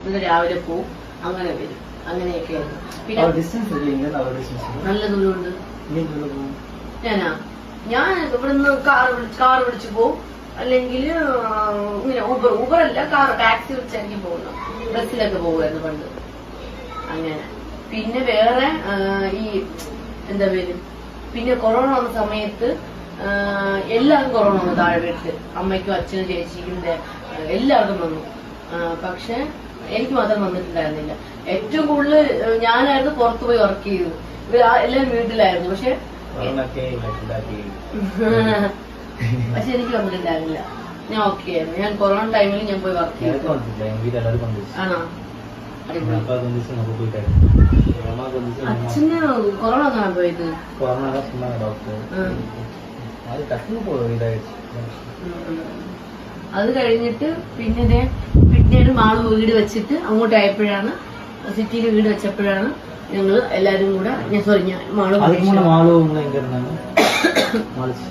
എന്നിട്ട് രാവിലെ പോവും, അങ്ങനെ വരും. അങ്ങനെയൊക്കെയായിരുന്നു. പിന്നെ നല്ല ദൂരമുണ്ട്. ഞാൻ ഇവിടുന്ന് കാർ വിളിച്ചു പോവും, അല്ലെങ്കിൽ ഇങ്ങനെ ഊബറല്ല ടാക്സി വിളിച്ചായിരിക്കും പോകുന്നു. ബസ്സിലൊക്കെ പോകുമായിരുന്നു പണ്ട്. അങ്ങനെ പിന്നെ വേറെ ഈ എന്താ പേര്, പിന്നെ കൊറോണ വന്ന സമയത്ത് എല്ലാവർക്കും കൊറോണ വന്നു. താഴെ വീട്ടില് അമ്മയ്ക്കും അച്ഛനും ചേച്ചിക്കും എല്ലാവർക്കും വന്നു. പക്ഷെ എനിക്ക് മാത്രം വന്നിട്ടുണ്ടായിരുന്നില്ല. ഏറ്റവും കൂടുതൽ ഞാനായിരുന്നു പുറത്തു പോയി വർക്ക് ചെയ്തത്. എല്ലാവരും വീട്ടിലായിരുന്നു. പക്ഷെ എനിക്ക് വന്നിട്ടുണ്ടായിരുന്നില്ല. ഞാൻ ഓക്കെ ആയിരുന്നു. ഞാൻ കൊറോണ ടൈമിൽ ഞാൻ പോയി വർക്ക് ചെയ്തു. ആണോ? അച്ഛന് കൊറോണ ഒന്നാണ് പോയത്. അത് കഴിഞ്ഞിട്ട് പിന്നീട് മാള് വീട് വെച്ചിട്ട് അങ്ങോട്ടായപ്പോഴാണ്, സിറ്റിയിൽ വീട് വെച്ചപ്പോഴാണ് ഞങ്ങള് എല്ലാരും കൂടെ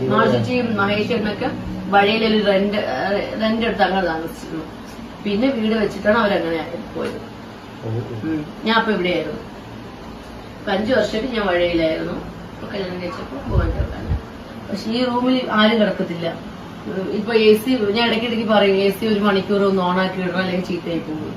മാളുചിറ്റിയും മഹേശ്വരനൊക്കെ വഴിയിലൊരു റെന്റ് എടുത്ത് അങ്ങനെ താമസിച്ചിരുന്നു. പിന്നെ വീട് വെച്ചിട്ടാണ് അവരങ്ങനെ പോയത്. ഞാൻ അപ്പൊ ഇവിടെയായിരുന്നു. 5 വർഷമായിട്ട് ഞാൻ വഴിയിലായിരുന്നു. കല്യാണം കഴിച്ചപ്പോ പോകാൻ ചേർക്കാൻ. പക്ഷെ ഈ റൂമിൽ ആരും കിടക്കത്തില്ല. ഇപ്പൊ AC ഞാൻ ഇടയ്ക്കിടയ്ക്ക് പറയും, AC 1 മണിക്കൂർ ഒന്ന് ഓണാക്കി ഇടണം, അല്ലെങ്കിൽ ചീത്തയായി പോകും.